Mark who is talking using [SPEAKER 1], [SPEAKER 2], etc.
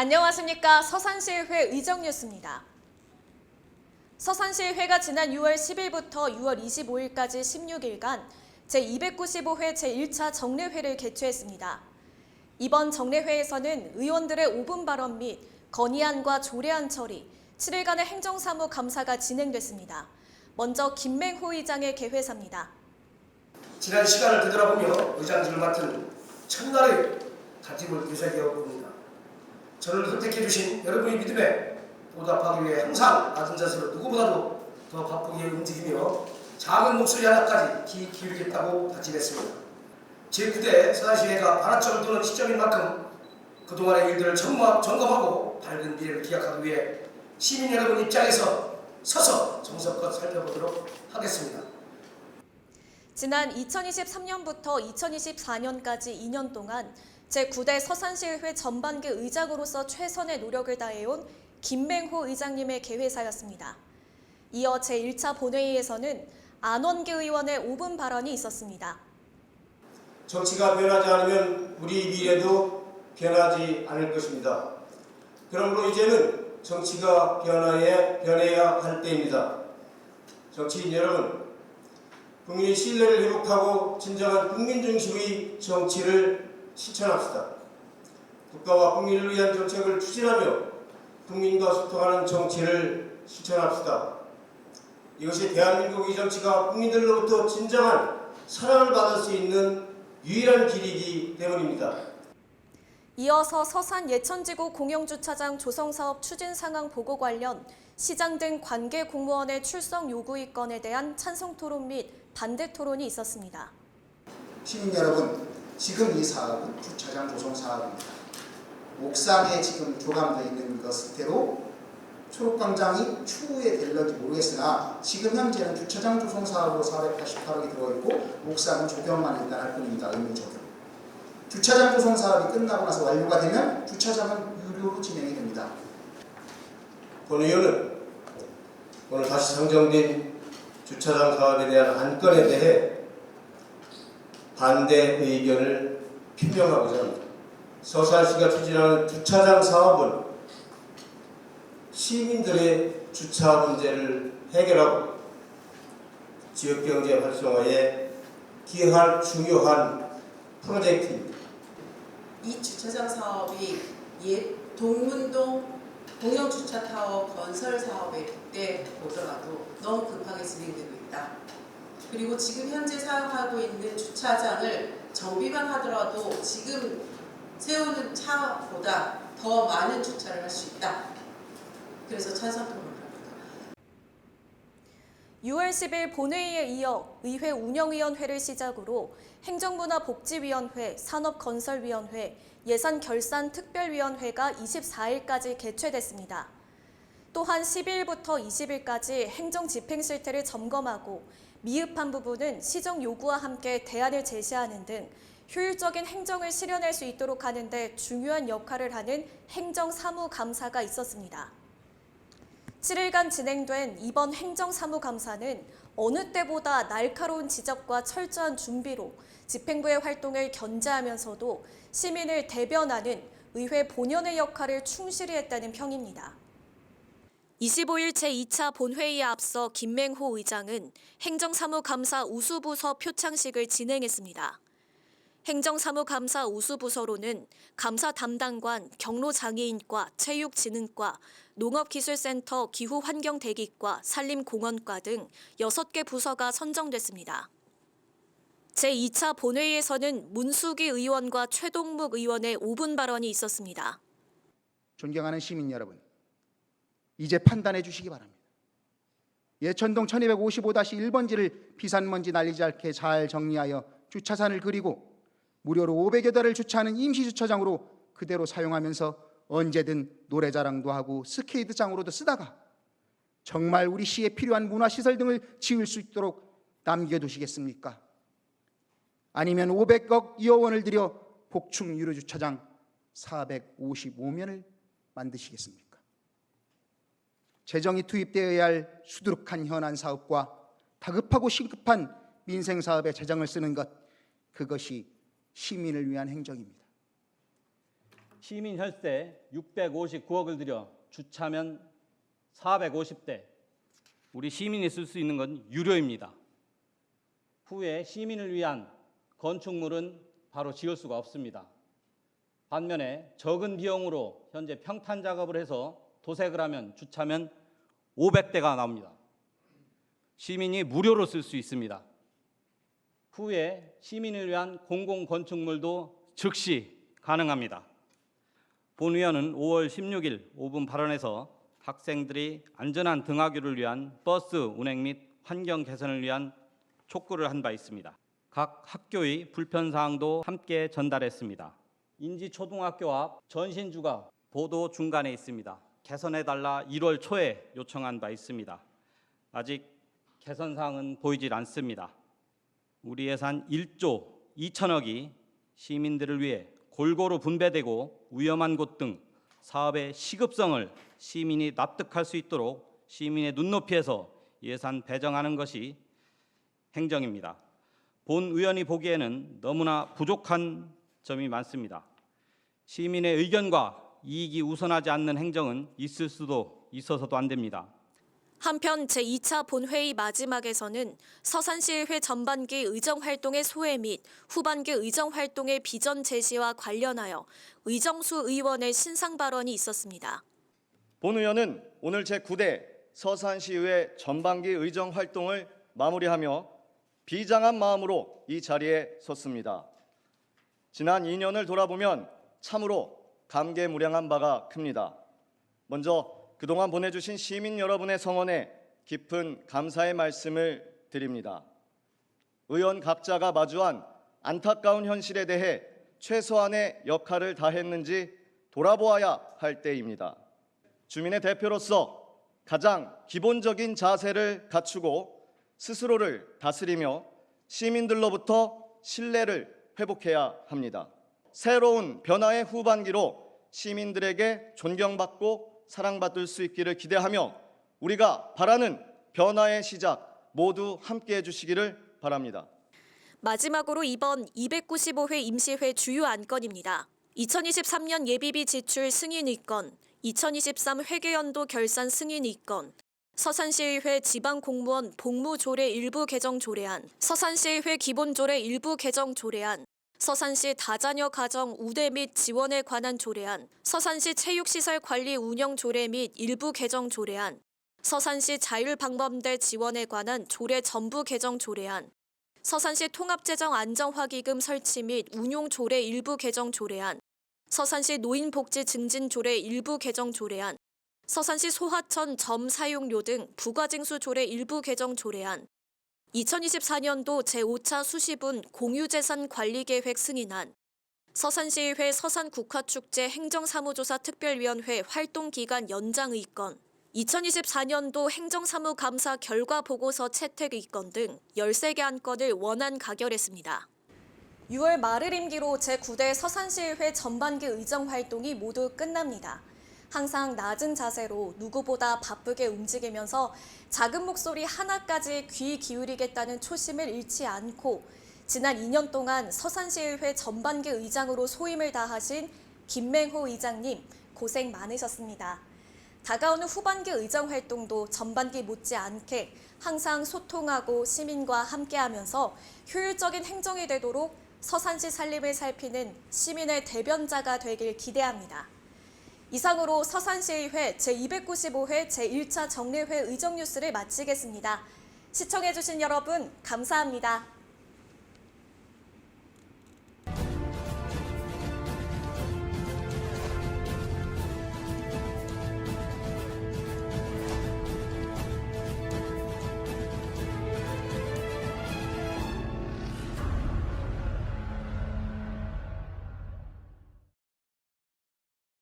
[SPEAKER 1] 안녕하십니까. 서산시의회 의정뉴스입니다. 서산시의회가 지난 6월 10일부터 6월 25일까지 16일간 제295회 제1차 정례회를 개최했습니다. 이번 정례회에서는 의원들의 5분 발언 및 건의안과 조례안 처리, 7일간의 행정사무 감사가 진행됐습니다. 먼저 김맹호 의장의 개회사입니다.
[SPEAKER 2] 지난 시간을 되돌아보며 의장직을 맡은 첫날의 다짐을 되새겨 봅니다. 저를 선택해 주신 여러분의 믿음에 보답하기 위해 항상 낮은 자세로 누구보다도 더 바쁘게 움직이며 작은 목소리 하나까지 귀 기울이겠다고 다짐했습니다. 제9대 서산시회가 반환점을 도는 시점인 만큼 그동안의 일들을 점검하고 밝은 미래를 기약하기 위해 시민 여러분 입장에서 서서 정성껏 살펴보도록 하겠습니다.
[SPEAKER 1] 지난 2023년부터 2024년까지 2년 동안 제9대 서산시의회 전반기 의장으로서 최선의 노력을 다해온 김맹호 의장님의 개회사였습니다. 이어 제1차 본회의에서는 안원기 의원의 5분 발언이 있었습니다.
[SPEAKER 3] 정치가 변하지 않으면 우리 미래도 변하지 않을 것입니다. 그러므로 이제는 정치가 변해야 할 때입니다. 정치인 여러분, 국민의 신뢰를 회복하고 진정한 국민 중심의 정치를 실천합시다. 국가와 국민을 위한 정책을 추진하며 국민과 소통하는 정치를 실천합시다. 이것이 대한민국의 정치가 국민들로부터 진정한 사랑을 받을 수 있는 유일한 길이기 때문입니다.
[SPEAKER 1] 이어서 서산 예천지구 공영주차장 조성사업 추진 상황 보고 관련 시장 등 관계 공무원의 출석 요구 입건에 대한 찬성 토론 및 반대 토론이 있었습니다.
[SPEAKER 4] 시민 여러분, 지금 이 사업은 주차장 조성 사업입니다. 옥상에 지금 조감되어 있는 것대로 초록광장이 추후에 될런지 모르겠으나 지금 현재는 주차장 조성 사업으로 488억이 들어있고 옥상은 조경만 일단 할 뿐입니다. 의무 조경. 주차장 조성 사업이 끝나고 나서 완료가 되면 주차장은 유료로 진행이 됩니다.
[SPEAKER 3] 본 의원은 오늘 다시 상정된 주차장 사업에 대한 안건에 대해 반대 의견을 표명하고자 합니다. 서산시가 추진하는 주차장 사업은 시민들의 주차 문제를 해결하고 지역경제 활성화에 기여할 중요한 프로젝트입니다.
[SPEAKER 5] 이 주차장 사업이 옛 동문동 공영주차타워 건설 사업에 빗대 보더라도 너무 급하게 진행되고 있다. 그리고 지금 현재 사용하고 있는 주차장을 정비만 하더라도 지금 세우는 차보다 더 많은 주차를 할 수 있다. 그래서 찬성 토론을 합니다.
[SPEAKER 1] 6월 10일 본회의에 이어 의회 운영위원회를 시작으로 행정문화복지위원회, 산업건설위원회, 예산결산특별위원회가 24일까지 개최됐습니다. 또한 12일부터 20일까지 행정집행실태를 점검하고 미흡한 부분은 시정 요구와 함께 대안을 제시하는 등 효율적인 행정을 실현할 수 있도록 하는 데 중요한 역할을 하는 행정사무감사가 있었습니다. 7일간 진행된 이번 행정사무감사는 어느 때보다 날카로운 지적과 철저한 준비로 집행부의 활동을 견제하면서도 시민을 대변하는 의회 본연의 역할을 충실히 했다는 평입니다. 25일 제2차 본회의에 앞서 김맹호 의장은 행정사무감사 우수부서 표창식을 진행했습니다. 행정사무감사 우수부서로는 감사 담당관, 경로장애인과, 체육진흥과, 농업기술센터, 기후환경대기과, 산림공원과 등 6개 부서가 선정됐습니다. 제2차 본회의에서는 문수기 의원과 최동묵 의원의 5분 발언이 있었습니다.
[SPEAKER 4] 존경하는 시민 여러분, 이제 판단해 주시기 바랍니다. 예천동 1255-1번지를 비산먼지 날리지 않게 잘 정리하여 주차산을 그리고 무료로 500여 대를 주차하는 임시주차장으로 그대로 사용하면서 언제든 노래자랑도 하고 스케이트장으로도 쓰다가 정말 우리 시에 필요한 문화시설 등을 지을 수 있도록 남겨두시겠습니까? 아니면 500억 원을 들여 복층 유료주차장 455면을 만드시겠습니까? 재정이 투입되어야 할 수두룩한 현안 사업과 다급하고 시급한 민생 사업에 재정을 쓰는 것, 그것이 시민을 위한 행정입니다.
[SPEAKER 6] 시민 혈세 659억을 들여 주차면 450대, 우리 시민이 쓸 수 있는 건 유료입니다. 후에 시민을 위한 건축물은 바로 지을 수가 없습니다. 반면에 적은 비용으로 현재 평탄 작업을 해서 도색을 하면 주차면 500대가 나옵니다. 시민이 무료로 쓸 수 있습니다. 후에 시민을 위한 공공건축물도 즉시 가능합니다. 본 의원은 5월 16일 5분 발언에서 학생들이 안전한 등하교를 위한 버스 운행 및 환경 개선을 위한 촉구를 한 바 있습니다. 각 학교의 불편사항도 함께 전달했습니다. 인지초등학교 앞 전신주가 보도 중간에 있습니다. 개선해달라 1월 초에 요청한 바 있습니다. 아직 개선사항은 보이질 않습니다. 우리 예산 1조 2천억이 시민들을 위해 골고루 분배되고 위험한 곳 등 사업의 시급성을 시민이 납득할 수 있도록 시민의 눈높이에서 예산 배정하는 것이 행정입니다. 본 의원이 보기에는 너무나 부족한 점이 많습니다. 시민의 의견과 이익이 우선하지 않는 행정은 있을 수도 있어서도 안 됩니다.
[SPEAKER 1] 한편 제2차 본회의 마지막에서는 서산시의회 전반기 의정활동의 소회 및 후반기 의정활동의 비전 제시와 관련하여 의정수 의원의 신상 발언이 있었습니다.
[SPEAKER 7] 본 의원은 오늘 제9대 서산시의회 전반기 의정활동을 마무리하며 비장한 마음으로 이 자리에 섰습니다. 지난 2년을 돌아보면 참으로 감개무량한 바가 큽니다. 먼저 그동안 보내주신 시민 여러분의 성원에 깊은 감사의 말씀을 드립니다. 의원 각자가 마주한 안타까운 현실에 대해 최소한의 역할을 다했는지 돌아보아야 할 때입니다. 주민의 대표로서 가장 기본적인 자세를 갖추고 스스로를 다스리며 시민들로부터 신뢰를 회복해야 합니다. 새로운 변화의 후반기로 시민들에게 존경받고 사랑받을 수 있기를 기대하며 우리가 바라는 변화의 시작 모두 함께해 주시기를 바랍니다.
[SPEAKER 1] 마지막으로 이번 295회 임시회 주요 안건입니다. 2023년 예비비 지출 승인의건, 2023 회계연도 결산 승인의건, 서산시의회 지방공무원 복무조례 일부 개정 조례안, 서산시의회 기본조례 일부 개정 조례안, 서산시 다자녀 가정 우대 및 지원에 관한 조례안, 서산시 체육시설 관리 운영 조례 및 일부 개정 조례안, 서산시 자율방범대 지원에 관한 조례 전부 개정 조례안, 서산시 통합재정 안정화기금 설치 및 운용 조례 일부 개정 조례안, 서산시 노인복지 증진 조례 일부 개정 조례안, 서산시 소하천 점 사용료 등 부가징수 조례 일부 개정 조례안, 2024년도 제5차 수시분 공유재산 관리계획 승인안, 서산시의회 서산국화축제 행정사무조사 특별위원회 활동기간 연장의건, 2024년도 행정사무감사 결과보고서 채택의건 등 13개 안건을 원안 가결했습니다. 6월 말을 임기로 제9대 서산시의회 전반기 의정활동이 모두 끝납니다. 항상 낮은 자세로 누구보다 바쁘게 움직이면서 작은 목소리 하나까지 귀 기울이겠다는 초심을 잃지 않고 지난 2년 동안 서산시의회 전반기 의장으로 소임을 다하신 김맹호 의장님 고생 많으셨습니다. 다가오는 후반기 의정활동도 전반기 못지않게 항상 소통하고 시민과 함께하면서 효율적인 행정이 되도록 서산시 살림을 살피는 시민의 대변자가 되길 기대합니다. 이상으로 서산시의회 제295회 제1차 정례회 의정뉴스를 마치겠습니다. 시청해주신 여러분 감사합니다.